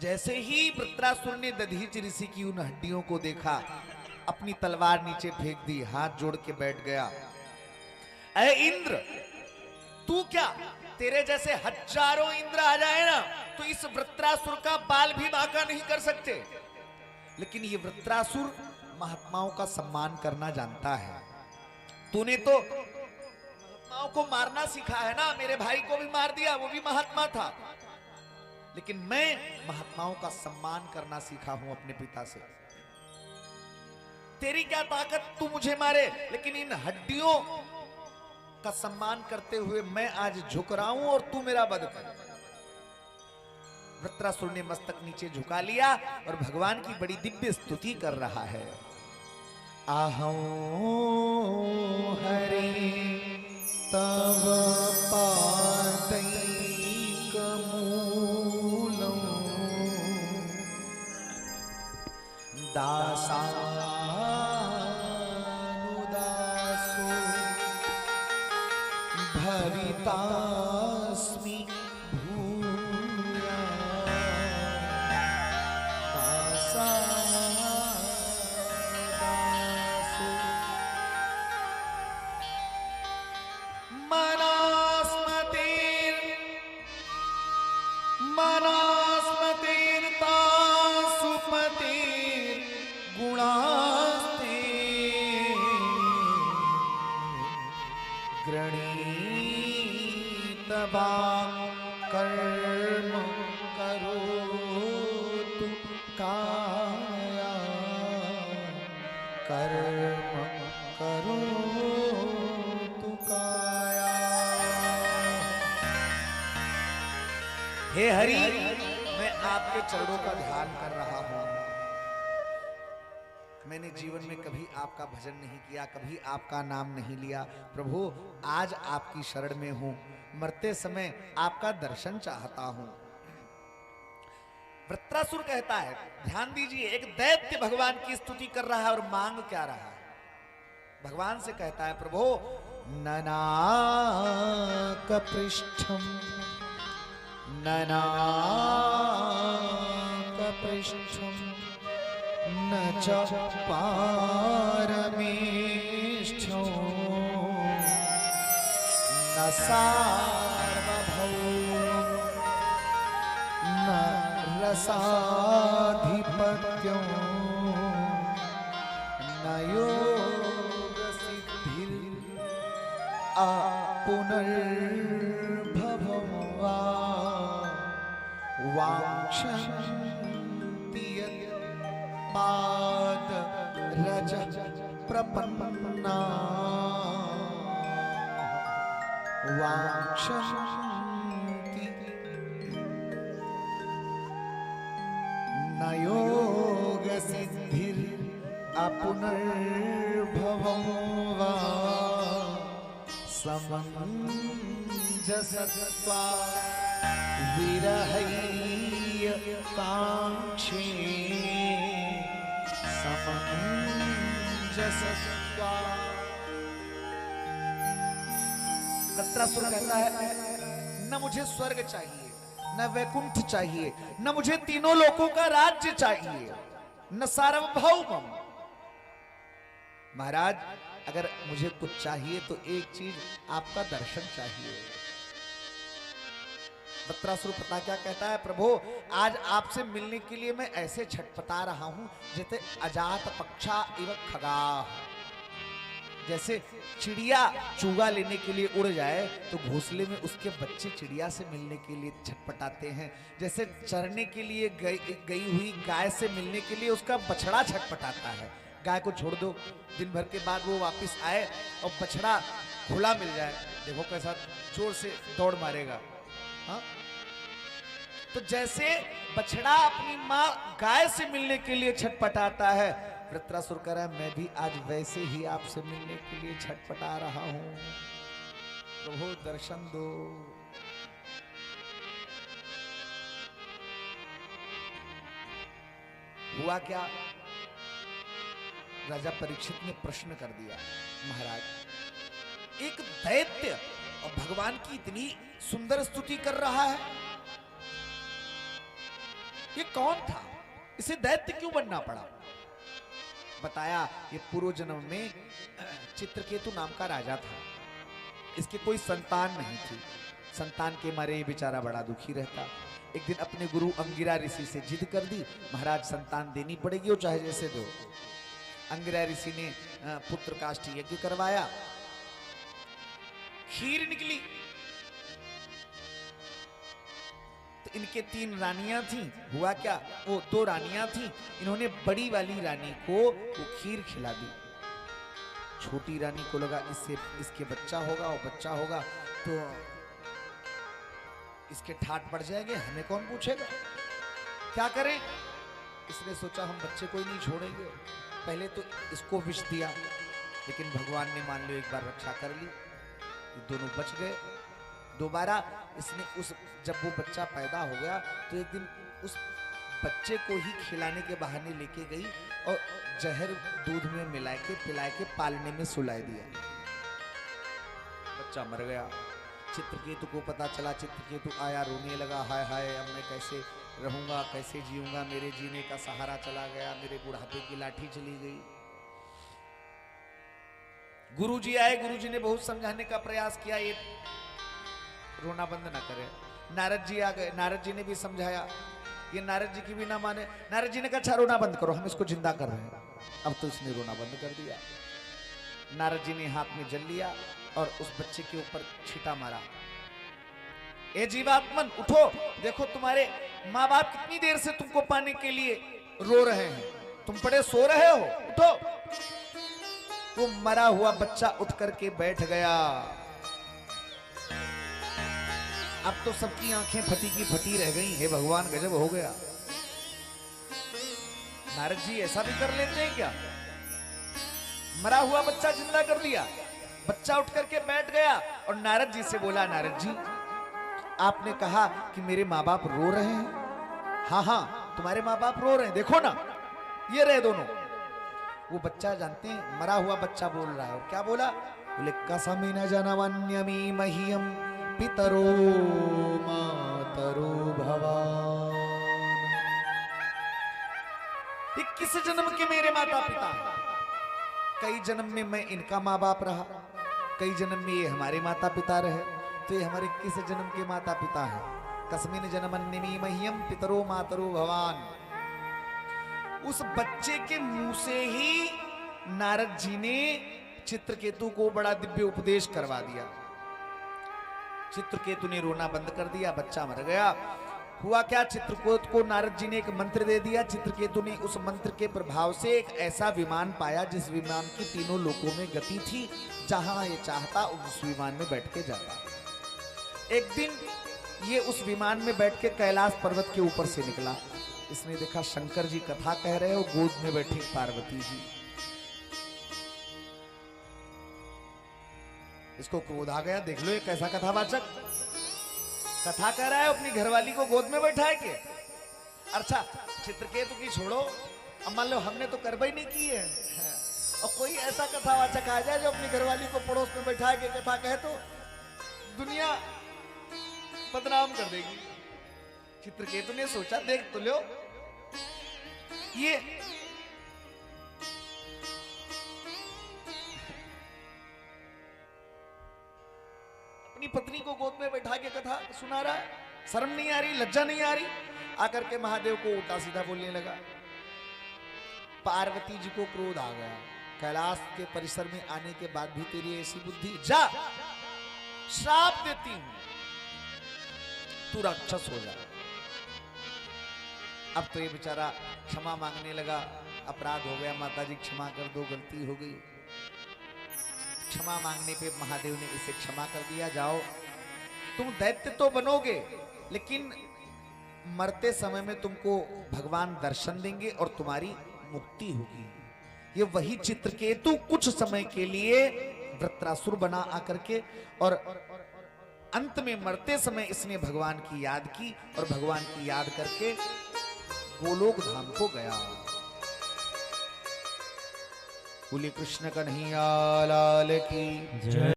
जैसे ही वृत्रासुर ने दधीच ऋषि की उन हड्डियों को देखा, अपनी तलवार नीचे फेंक दी, हाथ जोड़ के बैठ गया। अरे इंद्र, तू क्या, तेरे जैसे हजारों इंद्र आ जाए ना तो इस वृत्रासुर का बाल भी बांका नहीं कर सकते। लेकिन ये वृत्रासुर महात्माओं का सम्मान करना जानता है। तूने तो महात्माओं को मारना सीखा है ना, मेरे भाई को भी मार दिया, वो भी महात्मा था। लेकिन मैं महात्माओं का सम्मान करना सीखा हूं अपने पिता से। तेरी क्या ताकत, तू मुझे मारे, लेकिन इन हड्डियों का सम्मान करते हुए मैं आज झुक रहा हूं और तू मेरा वध कर। वृत्रासुर ने मस्तक नीचे झुका लिया और भगवान की बड़ी दिव्य स्तुति कर रहा है। आहौ हरे तव पादैकमूलम् दासानुदासो भरितास्मि भूया दासानुदासो मनास्मतेर्तासुपतेर्गुणास्ते गृणीतवा कर्म करोतु काया कर्म करोतु काया। हे हरि, मैं आपके चरणों का ध्यान कर रहा हूं। मैंने जीवन में कभी आपका भजन नहीं किया, कभी आपका नाम नहीं लिया। प्रभु, आज आपकी शरण में हूं, मरते समय आपका दर्शन चाहता हूं। वृत्रासुर कहता है, ध्यान दीजिए, एक दैत्य भगवान की स्तुति कर रहा है और मांग क्या रहा है। भगवान से कहता है, प्रभु ननाकपृष्ठम ननाकपृष्ठम न च पारमेष्ठ्यो न सार्वभौमं न रसाधिपत्यो न योगसिद्धिर् पुनर्भवं वा वाञ्छन्ति पाद रज प्रपन्ना वाञ्छन्ति न योग सिद्धिर अपुनर्भवं वा समञ्जसत्वा विरहय्य काङ्क्षे समञ्जसत्वा। वृत्रासुर कहता है, न मुझे स्वर्ग चाहिए, न वैकुंठ चाहिए, न मुझे तीनों लोकों का राज्य चाहिए, न सार्वभौमम। महाराज, अगर मुझे कुछ चाहिए तो एक चीज, आपका दर्शन चाहिए। वृत्रासुर पता क्या कहता है, प्रभु आज आपसे मिलने के लिए मैं ऐसे छटपटा रहा हूं जैसे अजात पक्षा इव खगाः। जैसे चिड़िया चूगा लेने के लिए उड़ जाए तो घोंसले में उसके बच्चे चिड़िया से मिलने के लिए छटपटाते हैं। जैसे चरने के लिए गई हुई गाय से मिलने के लिए उसका बछड़ा छटपटाता है। गाय को छोड़ दो, दिन भर के बाद वो वापस आए और बछड़ा खुला मिल जाए, देखो कैसा जोर से दौड़ मारेगा। हाँ, तो जैसे बछड़ा अपनी माँ गाय से मिलने के लिए छटपटाता है, वृत्रासुर कह रहा है मैं भी आज वैसे ही आपसे मिलने के लिए छटपटा रहा हूं। प्रभु दर्शन दो। हुआ क्या, राजा परीक्षित ने प्रश्न कर दिया, महाराज एक दैत्य और भगवान की इतनी सुंदर स्तुति कर रहा है, ये कौन था, इसे दैत्य क्यों बनना पड़ा? बताया ये पूर्व जन्म में चित्रकेतु नाम का राजा था। इसकी कोई संतान नहीं थी। संतान के मारे ये बेचारा बड़ा दुखी रहता। एक दिन अपने गुरु अंगिरा ऋषि से जिद कर दी, महाराज संतान देनी पड़ेगी और चाहे जैसे दो। अंगिरा ऋषि ने पुत्र काष्ठ यज्ञ करवाया, खीर निकली। तो इनके 3 रानियां थी। हुआ क्या, वो 2 रानियां थी, इन्होंने बड़ी वाली रानी को वो खीर खिला दी। छोटी रानी को लगा इससे इसके बच्चा होगा, और बच्चा होगा तो इसके ठाट पड़ जाएंगे, हमें कौन पूछेगा, क्या करें। इसने सोचा हम बच्चे को ही नहीं छोड़ेंगे। पहले तो इसको विष दिया, लेकिन भगवान ने मान लो एक बार रक्षा कर ली, ये दोनों बच गए। दोबारा इसने उस जब वो बच्चा पैदा हो गया तो एक दिन उस बच्चे को ही खिलाने के बहाने लेके गई और जहर दूध में मिला के पिला के पालने में सुला दिया। बच्चा मर गया। चित्रकेतु को पता चला, चित्रकेतु आया, रोने लगा, हाय हाय अब मैं कैसे रहूंगा, कैसे जीऊंगा, मेरे जीने का सहारा चला गया, मेरे बुढ़ापे की लाठी चली गई। गुरुजी आए, गुरुजी ने बहुत समझाने का प्रयास किया, ये रोना बंद ना करे। नारद जी आ गए, नारद जी ने भी समझाया, ये नारद जी की भी ना माने। नारद जी ने कहा अच्छा रोना बंद करो, हम इसको जिंदा कर रहे हैं। अब तो इसने रोना बंद कर दिया। नारद जी ने हाथ में जल लिया और उस बच्चे के ऊपर छींटा मारा। ए जीवात्मन उठो, देखो तुम्हारे माँ बाप कितनी देर से तुमको पाने के लिए रो रहे हैं, तुम पड़े सो रहे हो, उठो। वो मरा हुआ बच्चा उठ करके बैठ गया। अब तो सबकी आंखें फटी की फटी रह गई। हे भगवान गजब हो गया। नारद जी ऐसा भी कर लेते हैं क्या? मरा हुआ बच्चा जिंदा कर दिया। बच्चा उठ करके बैठ गया और नारद जी से बोला, नारद जी आपने कहा कि मेरे माँ बाप रो रहे हैं। हाँ हाँ तुम्हारे माँ बाप रो रहे हैं, देखो ना ये रहे दोनों। वो बच्चा जानते हैं, मरा हुआ बच्चा बोल रहा है। और क्या बोला? बोले कसमी न जनवन्यमी मह्यम पितरो मातरो भवान। ये किस जन्म के मेरे माता पिता हैं? कई जन्म में मैं इनका माँ बाप रहा, कई जन्म में ये हमारे माता पिता रहे, तो ये हमारे किस जन्म के माता पिता हैं? कस्मिन जन्मन्यमी मह्यम पितरो मातरो भवान। उस बच्चे के मुंह से ही नारद जी ने चित्रकेतु को बड़ा दिव्य उपदेश करवा दिया। चित्रकेतु ने रोना बंद कर दिया, बच्चा मर गया। हुआ क्या, चित्रकेतु को नारद जी ने एक मंत्र दे दिया। चित्रकेतु ने उस मंत्र के प्रभाव से एक ऐसा विमान पाया जिस विमान की तीनों लोकों में गति थी। जहां ये चाहता उस विमान में बैठ के जाता। एक दिन ये उस विमान में बैठ के कैलाश पर्वत के ऊपर से निकला। इसने देखा शंकर जी कथा कह रहे हो, गोद में बैठी पार्वती जी। इसको क्रोध आ गया, देख लो ये कैसा कथावाचक कथा कह रहा है, अपनी घरवाली को गोद में बैठा है के। अच्छा चित्रकेतु की छोड़ो, अब मान लो हमने तो करवाई नहीं की है, और कोई ऐसा कथावाचक आ जाए जो अपनी घरवाली को पड़ोस में बैठा के कथा कहे तो दुनिया बदनाम कर देगी। चित्रकेतु ने सोचा देख तो लो, ये अपनी पत्नी को गोद में बैठा के कथा सुना रहा है, शर्म नहीं आ रही, लज्जा नहीं आ रही। आकर के महादेव को उल्टा सीधा बोलने लगा। पार्वती जी को क्रोध आ गया, कैलाश के परिसर में आने के बाद भी तेरी ऐसी बुद्धि, जा श्राप देती हूं तू राक्षस हो जा। अब तो ये बेचारा क्षमा मांगने लगा, अपराध हो गया माता जी क्षमा कर दो, गलती हो गई। क्षमा मांगने पे महादेव ने इसे क्षमा कर दिया। जाओ तुम दैत्य तो बनोगे, लेकिन मरते समय में तुमको भगवान दर्शन देंगे और तुम्हारी मुक्ति होगी। ये वही चित्रकेतु कुछ समय के लिए वृत्रासुर बना आकर के, और अंत में मरते समय इसने भगवान की याद की और भगवान की याद करके गोलोक धाम को गया। बोले कृष्ण कन्हैया लाल की जय।